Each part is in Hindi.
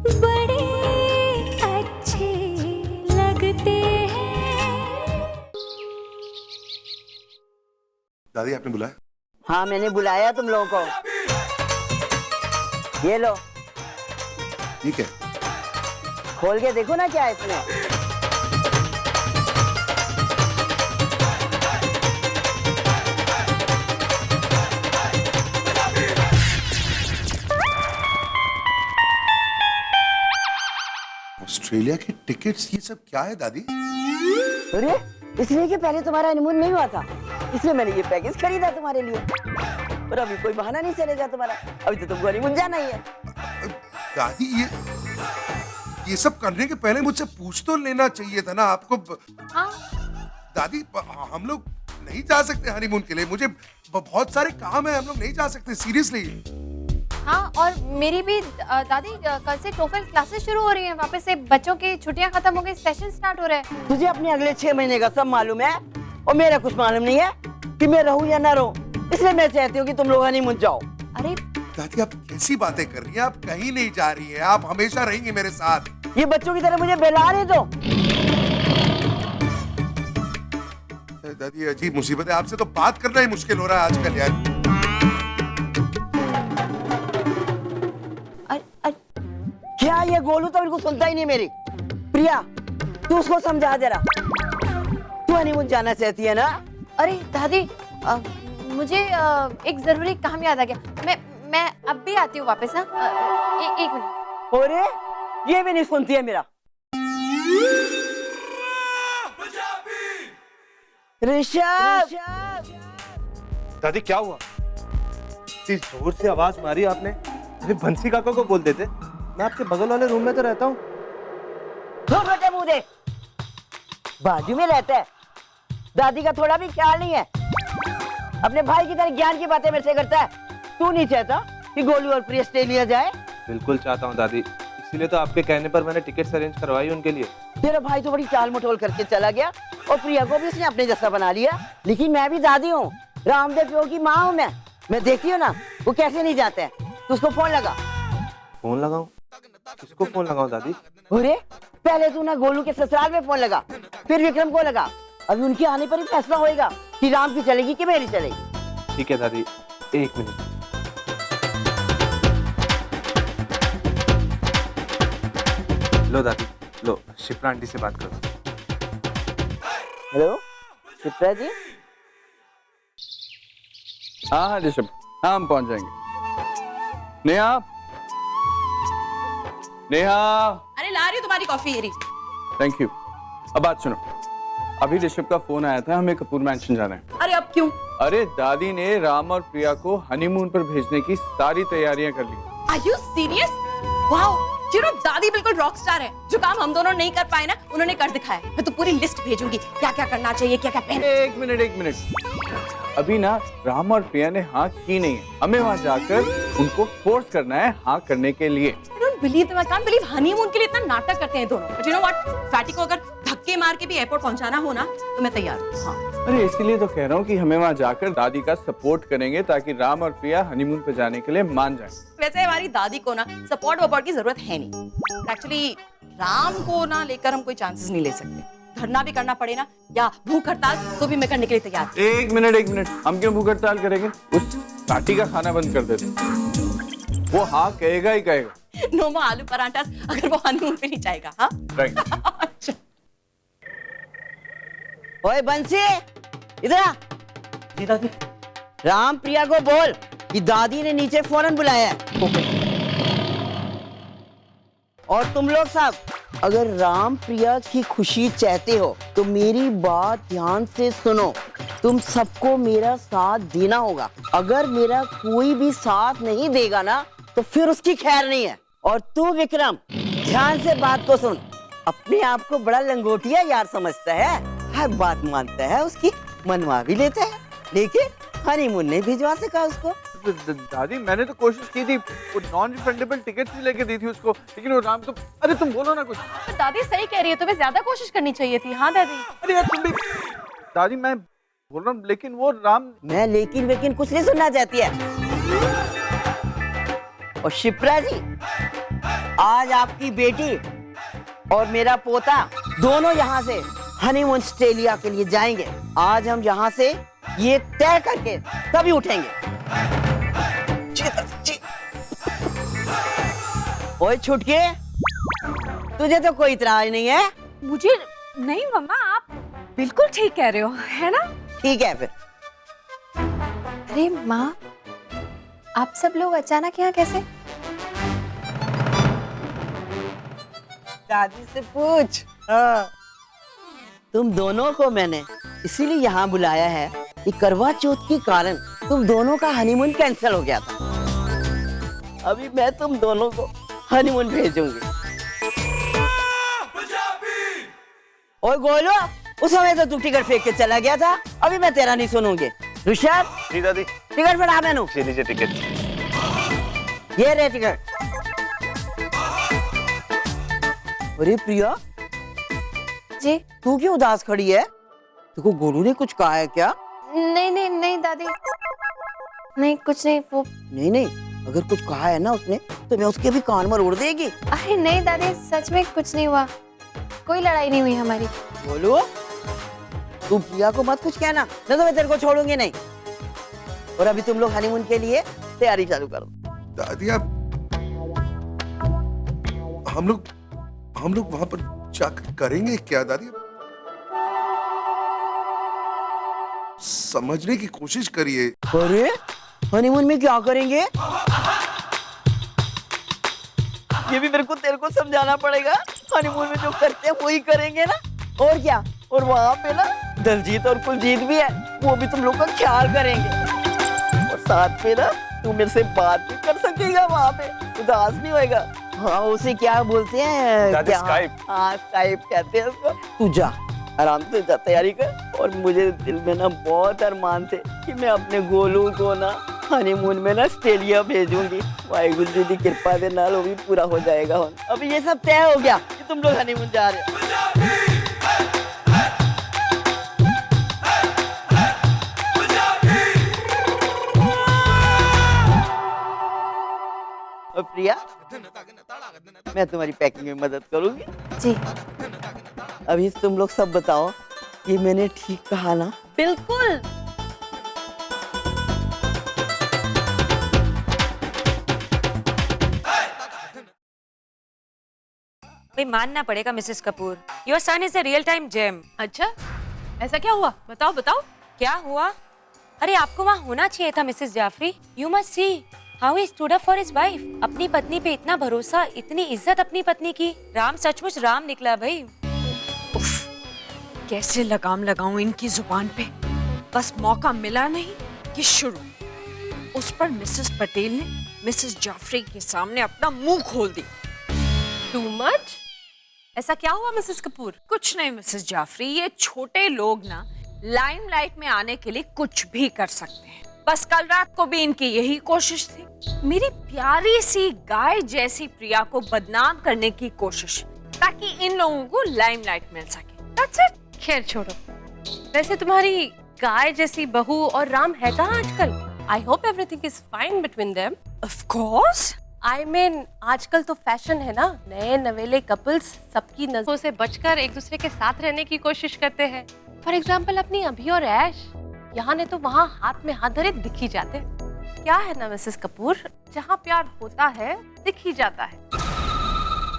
बड़े अच्छे लगते हैं। दादी आपने बुलाया? हाँ मैंने बुलाया तुम लोगों को। ये लो, ठीक है। खोल के देखो ना क्या है इसमें। ऑस्ट्रेलिया के टिकट्स, ये सब क्या है दादी? अरे इसलिए कि पहले तुम्हारा हनीमून नहीं हुआ था, इसलिए मैंने ये पैकेज खरीदा तुम्हारे लिए। और अभी कोई बहाना नहीं चलेगा तुम्हारा, अभी तो तुमको हनीमून जाना ही है। दादी ये सब करने के पहले मुझसे पूछ तो लेना चाहिए था ना आपको। हाँ दादी हम लोग नहीं जा सकते हनीमून के लिए, मुझे बहुत सारे काम है, हम लोग नहीं जा सकते सीरियसली। हाँ, और मेरी भी दादी कल से टोफल क्लासेस शुरू हो रही हैं, वापस से बच्चों की छुट्टियां खत्म हो गई, सेशन स्टार्ट हो रहा है। तुझे अपने अगले 6 महीने का सब मालूम है और मेरा कुछ मालूम नहीं है कि मैं रहूं या ना रहूं, इसलिए मैं चाहती हूँ कि तुम लोग हनीमून जाओ। अरे दादी आप कैसी बातें कर रही हैं? आप कहीं नहीं जा रही हैं, आप हमेशा रहेंगी मेरे साथ। ये बच्चों की तरह मुझे बहला रहे तो। दादी अजीब मुसीबत है, आपसे तो बात करना ही मुश्किल हो रहा है आजकल यार। क्या ये गोलू तो बिल्कुल सुनता ही नहीं मेरी। प्रिया तू उसको समझा जरा, तू हनीमून जाना चाहती है ना? अरे दादी मुझे एक जरूरी काम याद आ गया, मैं अब भी आती हूँ वापस। हाँ एक मिनट। अरे ये भी नहीं सुनती है मेरा। ऋषभ, दादी क्या हुआ? इतनी जोर से आवाज मारी आपने। अरे बंसी काका को बोल देते, मैं आपके बगल वाले रूम में तो रहता हूँ। बेटे मुंह दे, बाजू में रहता है, दादी का थोड़ा भी ख्याल नहीं है, अपने भाई की तरह ज्ञान की बातें मेरे से करता है। तू नहीं चाहता कि गोलू और प्रिया ऑस्ट्रेलिया जाए? बिल्कुल चाहता हूँ दादी, इसीलिए तो आपके कहने पर मैंने टिकट्स अरेंज करवाई उनके लिए। तेरा भाई तो बड़ी टाल मटोल करके चला गया और प्रिया को भी उसने अपने जैसा बना लिया, लेकिन मैं भी दादी हूँ, रामदेव प्यो की माँ हूँ मैं देखती हूँ ना वो कैसे नहीं जाते हैं। तू उसको फोन लगा। फोन लगाऊं? किसको फोन लगाऊं दादी? अरे पहले तू ना गोलू के ससुराल में फोन लगा, फिर विक्रम को लगा। अभी उनके आने पर ही फैसला होएगा कि राम की चलेगी कि मेरी चलेगी। ठीक है दादी, 1 मिनट। लो दादी, लो शिप्रा आंटी से बात करो। हेलो शिप्रा जी। हाँ हाँ ऋषभ, हाँ हम पहुंच जाएंगे। नेहा, नेहा। अरे ला रही हूँ तुम्हारी कॉफी। Thank you. अब बात सुनो, अभी ऋषभ का फोन आया था, हमें कपूर मैंशन जाना है। अरे अब क्यों? अरे दादी ने राम और प्रिया को हनीमून पर भेजने की सारी तैयारियां कर ली। Are you serious? Wow! You know, दादी बिल्कुल रॉक स्टार है। जो काम हम दोनों नहीं कर पाए ना, उन्होंने कर दिखाया। मैं तो पूरी लिस्ट भेजूंगी, क्या क्या करना चाहिए, क्या क्या पहनना। एक मिनट। अभी ना राम और प्रिया ने हाँ की नहीं है, हमें वहाँ जाकर उनको फोर्स करना है हाँ करने के लिए। I don't believe them. I can't believe honeymoon के लिए इतना नाटक करते हैं दोनों। But you know what? Fatty को अगर धक्के मार के भी एयरपोर्ट पहुंचाना हो ना, तो मैं तैयार हूँ। हाँ। अरे इसीलिए तो कह रहा हूँ कि हमें वहाँ जाकर दादी का सपोर्ट करेंगे ताकि राम और प्रिया हनीमून पे जाने के लिए मान जाएं। वैसे हमारी दादी को ना सपोर्ट वपोर्ट की जरूरत है नहीं। एक्चुअली राम को ना लेकर हम कोई चांसेस नहीं ले सकते। धरना भी करना पड़े ना या भूख हड़ताल तो भी मैं करने के लिए तैयार हूँ। एक मिनट, हम क्यों भूख हड़ताल करेंगे? उस काटी का खाना बंद कर देते, वो हाँ कहेगा ही कहेगा। नोमा आलू पराठा अगर वो हनीमून पे नहीं जाएगा। हाँ राइट। अच्छा। ओए बंसी इधर आ। दादी राम प्रिया को बोल कि दादी ने नीचे फौरन बुलाया है। और तुम लोग सब अगर राम प्रिया की खुशी चाहते हो तो मेरी बात ध्यान से सुनो। तुम सबको मेरा साथ देना होगा। अगर मेरा कोई भी साथ नहीं देगा ना तो फिर उसकी खैर नहीं है। और तू विक्रम ध्यान से बात को सुन। अपने आप को बड़ा लंगोटिया यार समझता है, हर बात मानता है, उसकी मनवा भी लेता है, लेकिन हनीमून नहीं भिजवा सका उसको। दादी मैंने तो कोशिश की थी, वो नॉन रिफंडेबल टिकट भी लेके दी थी उसको, लेकिन वो राम तो, अरे तुम बोलो ना कुछ। तो दादी सही कह रही है, तुम्हें ज्यादा कोशिश करनी चाहिए थी। हाँ दादी। अरे यार तुम भी। दादी मैं बोल रहा हूँ, लेकिन वो राम। मैं लेकिन कुछ नहीं सुनना चाहती है। और शिप्रा जी आज आपकी बेटी और मेरा पोता दोनों यहाँ से हनीमून ऑस्ट्रेलिया के लिए जाएंगे। आज हम यहाँ से ये तय करके तभी उठेंगे। ओए छुटके, तुझे तो कोई इतराज नहीं है? मुझे नहीं मम्मा, आप बिल्कुल ठीक कह रहे हो, है ना? ठीक है फिर। अरे माँ, आप सब लोग अचानक यहाँ कैसे? दादी से पूछ। हाँ। तुम दोनों को मैंने इसीलिए यहाँ बुलाया है कि करवा चौथ के कारण तुम दोनों का हनीमून कैंसिल हो गया था। अभी मैं तुम दोनों को हनीमून भेजूंगी। और गोलू, उस समय तो तू टिकट फेंक के चला गया था, अभी मैं तेरा नहीं सुनूंगी। ऋषभ, जी दादी। टिकट फटा मैनू। ये लीजिए टिकट। ये रे टिकट। अरे प्रिया, जी तू क्यों उदास खड़ी है? देखो गोलू ने कुछ कहा है क्या? नहीं नहीं नहीं दादी, नहीं कुछ नहीं। वो नहीं नहीं, अगर कुछ कहा है ना उसने तो मैं उसके भी कान में उड़ देगी। अरे नहीं दादी, सच में कुछ नहीं हुआ, कोई लड़ाई नहीं हुई हमारी। बोलो, तू प्रिया को मत कुछ कहना, नहीं तो मैं तेरे को छोड़ूंगी नहीं। और अभी तुम लोग हनीमून के लिए तैयारी चालू करो। दादी आप, हम लोग वहां पर जाकर करेंगे क्या दादी? समझने की कोशिश करिए। अरे हनीमून में क्या करेंगे? ये भी मेरे को तेरे को समझाना पड़ेगा। हनीमून में जो करते हैं वही करेंगे ना, और क्या। और वहाँ पे ना दलजीत और कुलजीत भी है, वो भी तुम लोग का ख्याल करेंगे। और साथ में ना तू मेरे से बात भी कर सकेगा वहाँ पे, उदास नहीं होएगा। हाँ, उसे क्या बोलते हैं? दादी, क्या? स्काइप। हाँ, स्काइप कहते हैं उसको। तू जा, आराम से जा, तैयारी कर। और मुझे दिल में ना बहुत अरमान थे कि मैं अपने गोलू को ना हनीमून में ना ऑस्ट्रेलिया भेजूंगी। वाहिगुरु जी की कृपा के नाल वो भी पूरा हो जाएगा। अभी ये सब तय हो गया कि तुम लोग हनीमून जा रहे हो। और प्रिया, मैं तुम्हारी पैकिंग में मदद करूंगी। जी अभी तुम लोग सब बताओ, ये मैंने ठीक कहा ना? बिल्कुल। भाई मानना पड़ेगा Mrs Kapoor, your son is a real time gem. अच्छा, ऐसा क्या हुआ? बताओ बताओ। क्या हुआ? अरे आपको वहाँ होना चाहिए था Mrs Jafri. You must see how he stood up for his wife. अपनी पत्नी पे इतना भरोसा, इतनी इज्जत अपनी पत्नी की। राम सचमुच राम निकला भाई। कैसे लगाम लगाऊं इनकी जुबान पे? बस मौका मिला नहीं कि शुरू। उस पर मिसेस पटेल ने मिसेस जाफरी के सामने अपना मुंह खोल दी। Too much? ऐसा क्या हुआ मिसेस कपूर? कुछ नहीं मिसेस जाफरी, ये छोटे लोग ना लाइमलाइट में आने के लिए कुछ भी कर सकते हैं। बस कल रात को भी इनकी यही कोशिश थी, मेरी प्यारी सी गाय जैसी प्रिया को बदनाम करने की कोशिश, ताकि इन लोगों को लाइमलाइट मिल सके। That's it. खैर छोड़ो, वैसे तुम्हारी गाय जैसी बहू और राम है कहाँ आजकल? I hope everything is fine between them. Of course. I mean आजकल तो फैशन है ना, नए नवेले कपल्स सबकी नजरों से बचकर एक दूसरे के साथ रहने की कोशिश करते हैं। फॉर एग्जाम्पल अपनी अभी और ऐश, यहाँ ने तो वहाँ हाथ में हाथ धरे दिख ही जाते हैं। क्या है ना मिसेस कपूर, जहाँ प्यार होता है दिख ही जाता है।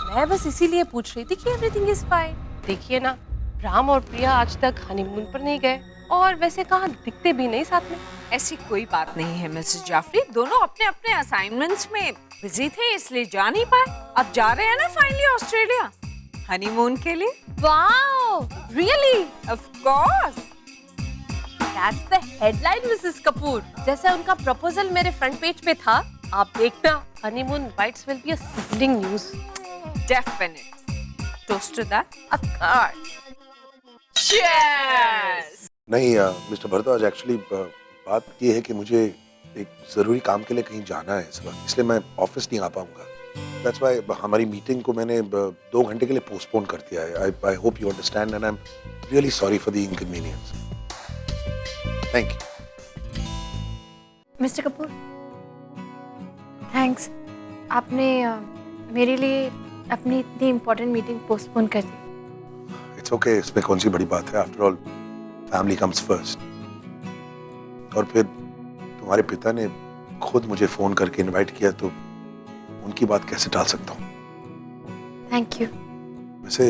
मैं बस इसीलिए पूछ रही थी कि एवरीथिंग इज फाइन। देखिए ना, राम और प्रिया आज तक हनीमून पर नहीं गए और वैसे कहाँ दिखते भी नहीं साथ में। ऐसी कोई बात नहीं है मिसेस जाफरी, दोनों अपने अपने असाइनमेंट्स में बिजी थे इसलिए जा नहीं पाए। अब जा रहे हैं ना फाइनली ऑस्ट्रेलिया हनीमून के लिए। Wow, really? Of course. That's the headline Mrs Kapoor. जैसे उनका प्रपोजल मेरे फ्रंट पेज पे था, आप देखना honeymoon bites will be a sizzling news. Definite. Toast to that. Of course. Cheers. नहीं मिस्टर भरद्वाज, एक्चुअली बात ये है कि मुझे एक जरूरी काम के लिए कहीं जाना है इस वक्त, इसलिए मैं ऑफिस नहीं आ पाऊंगा। दैट्स व्हाई हमारी मीटिंग को मैंने 2 घंटे के लिए पोस्टपोन कर दिया है। I hope you understand and I am really sorry for the inconvenience. Thank you. Mister Kapoor, thanks. आपने मेरे लिए अपनी इतनी इम्पोर्टेंट मीटिंग पोस्टपोन कर दी। इट्स ओके, इसमें कौन सी बड़ी बात है, after all family comes first. और फिर तुम्हारे पिता ने खुद मुझे फोन करके इनवाइट किया, तो उनकी बात कैसे टाल सकता हूँ। Thank you. वैसे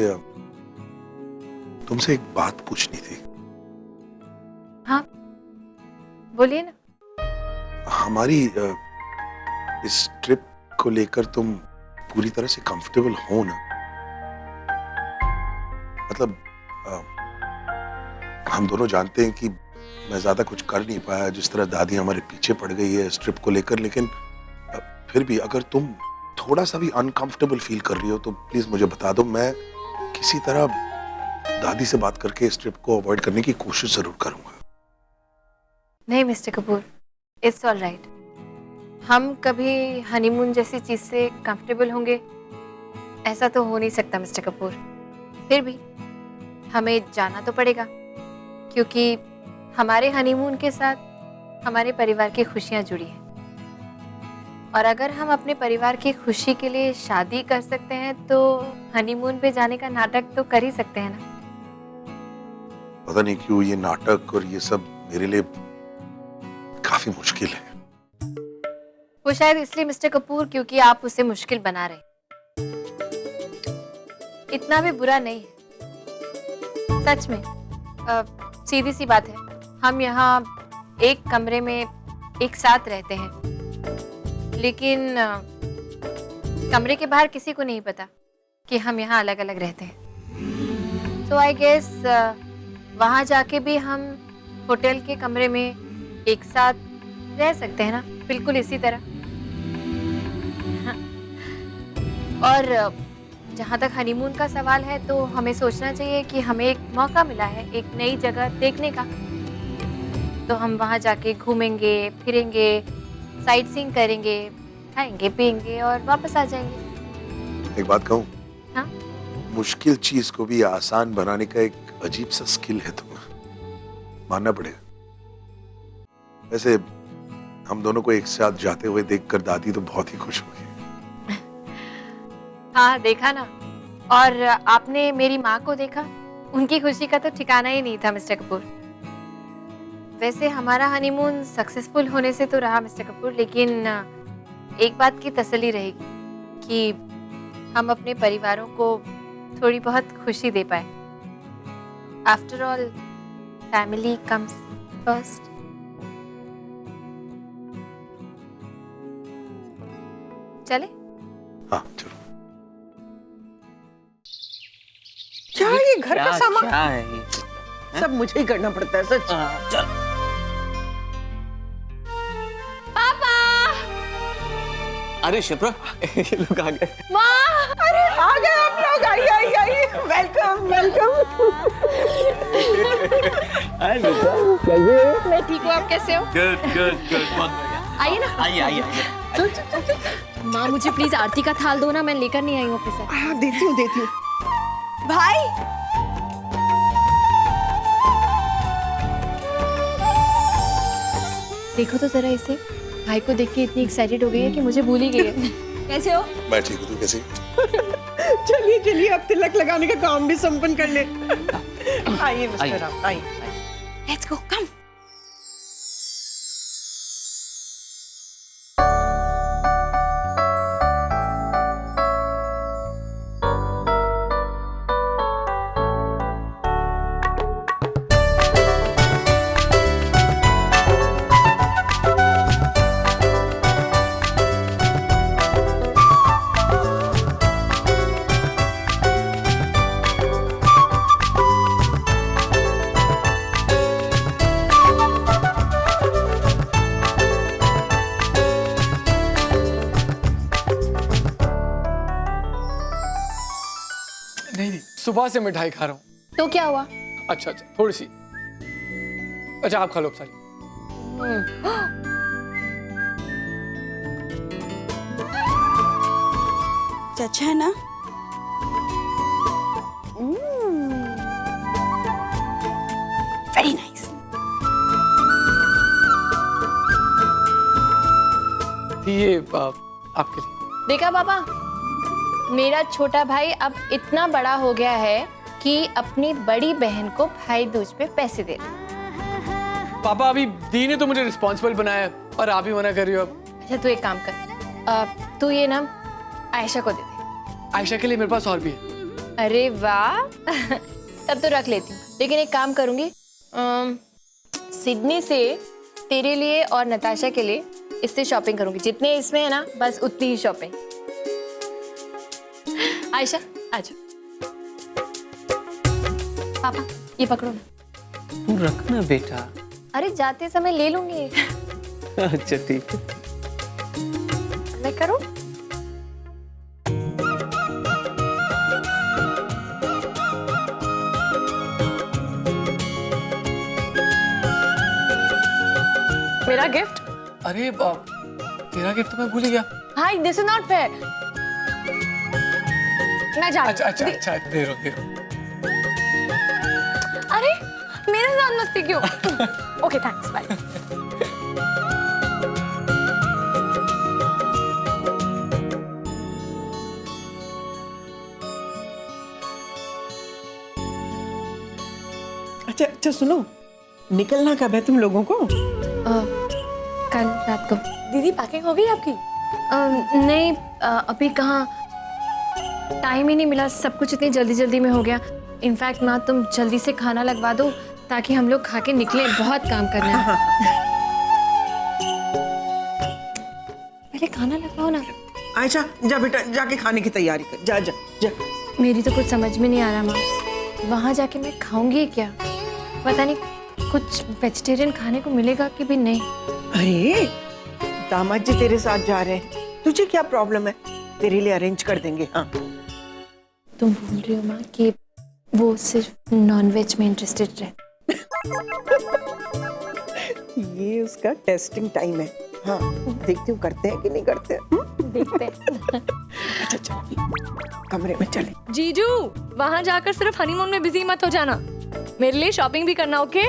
तुमसे एक बात पूछनी थी। हाँ बोलिए ना। हमारी इस ट्रिप को लेकर तुम पूरी तरह से कंफर्टेबल हो ना? मतलब हम दोनों जानते हैं कि मैं ज्यादा कुछ कर नहीं पाया, जिस तरह दादी हमारे पीछे पड़ गई है इस ट्रिप को लेकर, लेकिन फिर भी अगर तुम थोड़ा सा भी अनकंफर्टेबल फील कर रही हो तो प्लीज मुझे बता दो। मैं किसी तरह दादी से बात करके इस ट्रिप को अवॉइड करने की कोशिश जरूर करूंगा। नहीं mister Kapoor, it's all right. हम कभी हनीमून जैसी चीज से कंफर्टेबल होंगे ऐसा तो हो नहीं सकता मिस्टर कपूर। फिर भी हमें जाना तो पड़ेगा, क्योंकि हमारे हनीमून के साथ हमारे परिवार की खुशियां जुड़ी हैं। और अगर हम अपने परिवार की खुशी के लिए शादी कर सकते हैं तो हनीमून पे जाने का नाटक तो कर ही सकते हैं ना। पता नहीं क्यों ये नाटक और ये सब मेरे लिए काफी मुश्किल है। वो शायद इसलिए मिस्टर कपूर क्योंकि आप उसे मुश्किल बना रहे। इतना भी बुरा नहीं है सच में। सीधी सी बात है, हम यहाँ एक कमरे में एक साथ रहते हैं, लेकिन कमरे के बाहर किसी को नहीं पता कि हम यहाँ अलग अलग रहते हैं। सो आई गेस वहाँ जाके भी हम होटल के कमरे में एक साथ रह सकते हैं ना, बिल्कुल इसी तरह। और जहाँ तक हनीमून का सवाल है तो हमें सोचना चाहिए कि हमें एक मौका मिला है एक नई जगह देखने का, तो हम वहाँ जाके घूमेंगे फिरेंगे, साइट सीइंग करेंगे, खाएंगे पिएंगे और वापस आ जाएंगे। एक बात कहूँ? हाँ? मुश्किल चीज को भी आसान बनाने का एक अजीब सा स्किल है तुम्हें, मानना पड़ेगा। वैसे हम दोनों को एक साथ जाते हुए देखकर दादी तो बहुत ही खुश होगी। हाँ देखा ना, और आपने मेरी माँ को देखा, उनकी खुशी का तो ठिकाना ही नहीं था मिस्टर कपूर। वैसे हमारा हनीमून सक्सेसफुल होने से तो रहा मिस्टर कपूर, लेकिन एक बात की तसल्ली रहेगी कि हम अपने परिवारों को थोड़ी बहुत खुशी दे पाए। After all family comes first. चले? हाँ चलो। क्या ये घर का सामान? क्या है ये? सब मुझे ही करना पड़ता है सच। चल। अरे शिप्रा, ये लोग आ गए। अरे आ गए आप लोग, आइए आइए आइए, वेलकम वेलकम। मैं ठीक हूँ, आप कैसे हो? गुड गुड गुड, बहुत बढ़िया। आइए ना। आइए आइए आइए। चल चल चल। माँ मुझे प्लीज आरती का थाल दो ना, मैं लेकर नहीं आई हूँ अपने साथ। हाँ देती हूँ देती हूँ। भाई देखो तो जरा इसे, भाई को देख के इतनी एक्साइटेड हो गई है कि मुझे भूल ही गई है। कैसे हो? मैं ठीक हूँ, तू कैसी? चलिए चलिए अब तिलक लगाने का काम भी संपन्न कर ले। आइए मिस्टर राम, आइए। लेट्स गो, कम। नहीं, सुबह से मिठाई खा रहा हूँ। तो क्या हुआ? अच्छा अच्छा, थोड़ी सी। अच्छा आप खा लो सारी। अच्छा है ना? Very nice. ये आपके लिए। देखा पापा, मेरा छोटा भाई अब इतना बड़ा हो गया है कि अपनी बड़ी बहन को भाई दूज पे पैसे दे रहा। पापा अभी दी ने तो मुझे रिस्पॉन्सिबल बनाया है और आप ही मना कर रही हो अब। अच्छा तू एक काम कर, तू ये ना आयशा को दे दे। आयशा के लिए मेरे पास और भी है। अरे वाह तब तो रख लेती हूँ, लेकिन एक काम करूंगी, सिडनी से तेरे लिए और नताशा के लिए इससे शॉपिंग करूंगी। जितने इसमें है ना बस उतनी ही शॉपिंग। आयशा आजा। पापा ये पकड़ो ना। तू रखना बेटा। अरे जाते समय ले लूंगी। अच्छा ठीक है। मैं करूं? मेरा गिफ्ट? अरे तेरा गिफ्ट तो मैं भूल ही गया। Hi this is not fair. मैं जा अच्छा अच्छा अच्छा दे रहा हूँ। अरे मेरे साथ मस्ती क्यों? Okay thanks bye. अच्छा अच्छा सुनो, निकलना कब है तुम लोगों को? कल रात को। दीदी पैकिंग हो गई आपकी? नहीं अभी कहाँ, टाइम ही नहीं मिला। सब कुछ इतनी जल्दी जल्दी में हो गया। इनफैक्ट माँ तुम जल्दी से खाना लगवा दो ताकि हम लोग खा के निकले, बहुत काम करना है। पहले खाना लगवाओ ना। आयशा जा बेटा, जाके खाने की तैयारी कर। जा जा जा। मेरी तो कुछ समझ में नहीं आ रहा माँ, वहाँ जाके मैं खाऊंगी क्या? पता नहीं कुछ वेजिटेरियन खाने को मिलेगा कि भी नहीं। अरे दामाद जी तेरे साथ जा रहे हैं, तुझे क्या प्रॉब्लम है? तेरे लिए अरेंज कर देंगे। हाँ तुम बोल रही हो माँ कि वो सिर्फ नॉनवेज में इंटरेस्टेड रहते? ये उसका टेस्टिंग टाइम है। हाँ देखती हूँ करते हैं कि नहीं करते हैं। देखते हैं। अच्छा चलो कमरे में चले। जीजू वहाँ जाकर सिर्फ हनीमून में बिजी मत हो जाना, मेरे लिए शॉपिंग भी करना। ओके?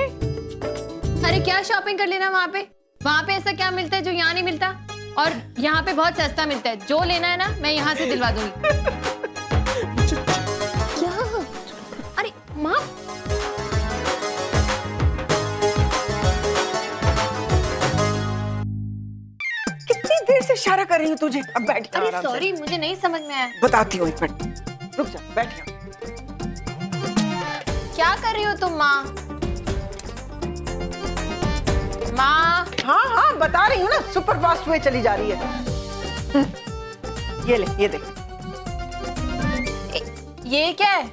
अरे क्या शॉपिंग कर लेना वहाँ पे? वहाँ पे ऐसा क्या मिलता है जो यहाँ नहीं मिलता? और यहाँ पे बहुत सस्ता मिलता है। जो लेना है ना मैं यहाँ से दिलवा दूंगी। क्या? अरे माँ कितनी देर से इशारा कर रही हूँ तुझे। अब बैठ जा अरे आराम से। सॉरी मुझे नहीं समझ में आया। बताती हूँ एक मिनट, रुक जा बैठ जा। क्या कर रही हो तुम माँ? माँ हाँ हाँ बता रही हूँ ना, सुपर फास्ट वे चली जा रही है। ये ले ये देख। ये क्या है?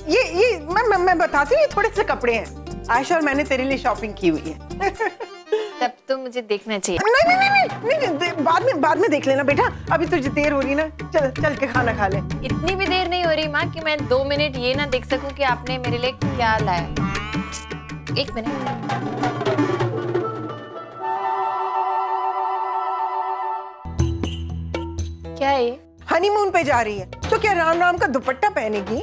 ये मैं बताती हूँ, ये थोड़े से कपड़े हैं। आयशा और मैंने तेरे लिए शॉपिंग की हुई है। तब तो मुझे देखना चाहिए। नहीं, बाद में देख लेना बेटा, अभी तुझे देर हो रही ना। चल के खाना खा ले। इतनी भी देर नहीं हो रही माँ कि मैं 2 मिनट ये ना देख सकूं कि आपने मेरे लिए क्या लाया। 1 मिनट। क्या है ये? हनीमून पे जा रही है तो क्या राम राम का दुपट्टा पहनेगी?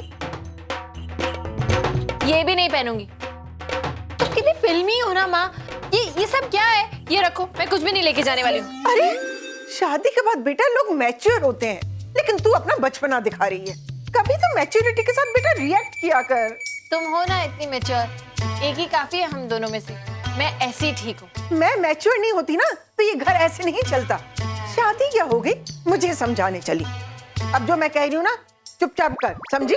ये भी नहीं पहनूंगी। तो कितनी फिल्मी हो ना माँ। ये सब क्या है? ये रखो, मैं कुछ भी नहीं लेके जाने वाली हूँ। अरे शादी के बाद बेटा लोग मैच्योर होते हैं, लेकिन तू अपना बचपना दिखा रही है। कभी तो मैच्योरिटी के साथ बेटा रिएक्ट किया कर। तुम हो ना इतनी मैच्योर, एक ही काफी है हम दोनों में से। मैं ऐसी ही ठीक हूँ। मैं मैच्योर नहीं होती ना तो ये घर ऐसे नहीं चलता। शादी क्या हो गई मुझे समझाने चली। अब जो मैं कह रही हूँ ना चुपचाप कर, समझी?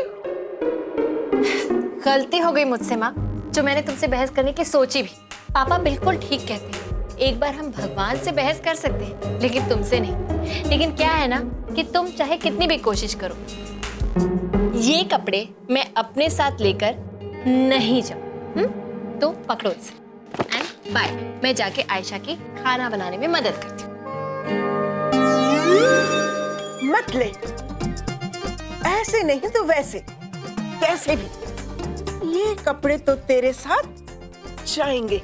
गलती हो गई मुझसे माँ, जो मैंने तुमसे बहस करने की सोची भी। पापा बिल्कुल ठीक कहते हैं, एक बार हम भगवान से बहस कर सकते हैं लेकिन तुमसे नहीं। लेकिन क्या है ना कि तुम चाहे कितनी भी कोशिश करो, ये कपड़े मैं अपने साथ लेकर नहीं जाऊं। तो पकड़ो इसे एंड बाय। मैं जाके आयशा की खाना बनाने में मदद करती हूँ। मत ले, ऐसे नहीं तो वैसे, कैसे भी ये कपड़े तो तेरे साथ जाएंगे।